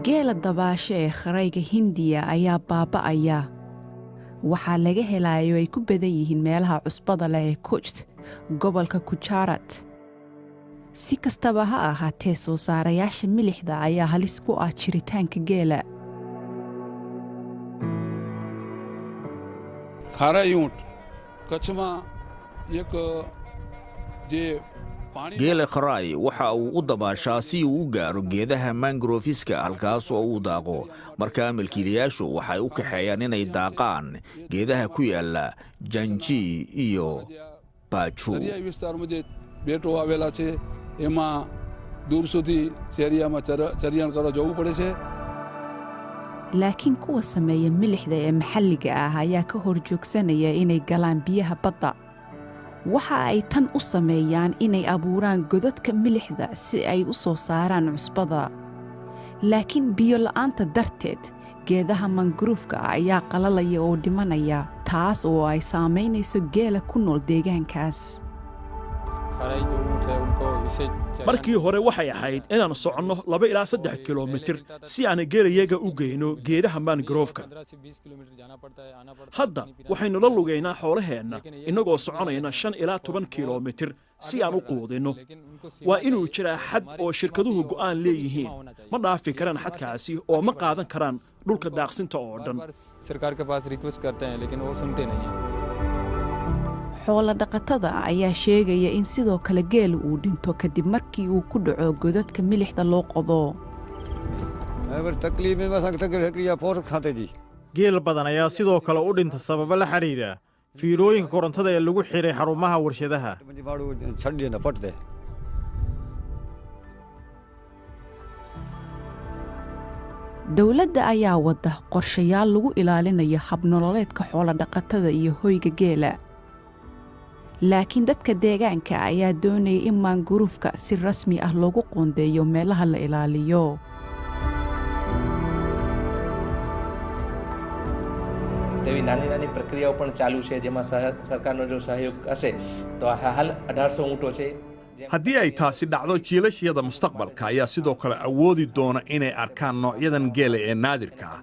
geela dabaasho ee kharayga Hindiya ayaa baaba'aya. Waxaa laga helayo ay ku badan yihiin meelaha cusbada leh ee Kutch, gobolka Gujarat. Si kastaba ha ahaatee soo saarayaasha milixda ayaa halis ku ah jiritaanka geela. खारा ऊंट कच्छ में एक जे geela kharay waxa uu u dabaashaa si uu u gaaro geedaha mangroveska halkaas oo uu daaqo markaa milkiilayaashu waxay u kaxeeyaan inay daaqaan geedaha ku yaala janji iyo bachu વિસ્તારમાં બેટો આવેલા છે એમાં દૂર સુધી શેરિયામાં ચરિયાણ કરવા જવું પડે છે. laakiin kuwa sameeya milixda ee maxalliga ah ayaa ka horjoogsanaya inay galaan biyaha badda. waxa ay tan u sameeyaan inay abuuraan godadka milixda si ay u soo saaraan cusbada. laakiin biyo la'aanta darteed geedaha mangroofka ayaa qalalaya oo dhimanaya, taas oo ay saamaynayso geela ku nool deegaankaas. markii hore waxay ahayd inaan soconno 2 ilaa 3 kilomitir si aan geelayaga u geyno geedaha mangroofka. hadda waxaynu la lugaynaa xoolaheenna innagoo soconayna 5 ilaa 10 kilomitir si aan u quudinno. waa inuu jiraa xad oo shirkaduhu go'aan leeyihiin. ma dhaafi karaan xadkaasi oo ma qaadan karaan dhulka daaqsinta oo dhan. xoola dhaqatada ayaa sheegaya in sidoo kale geelu uu dhinto kadib markii uu ku dhaco godadka milixda loo qodo. geel badan ayaa sidoo kale u dhinta sababo la xiriira fiilooyinka korontada ee lagu xiray xarumaha warshadaha. dawladda ayaa wada qorshayaal lagu ilaalinayo habnololeedka xoola dhaqatada iyo hoyga geela. laakiin dadka deegaanka ayaa doonaya in mangroofka si rasmi ah loogu qoondeeyo meelaha la ilaaliyo. તેવી નાની પ્રક્રિયાઓ પણ ચાલુ છે જેમાં સરકારનો જો સહયોગ હશે તો હાલ 1800 ઊંટો છે. haddii ay taasi dhacdo jiilashiyada mustaqbalka ayaa sidoo kale awoodi doona inay arkaan noocyadan geela ee naadirka ah.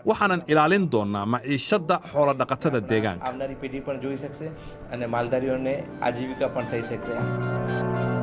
waxaanan ilaalin doonnaa maciishadda xoola dhaqatada deegaanka. આવનારી પેઢી પણ જોઈ શકશે અને માલધારીઓને આજીવિકા પણ થઈ શકશે.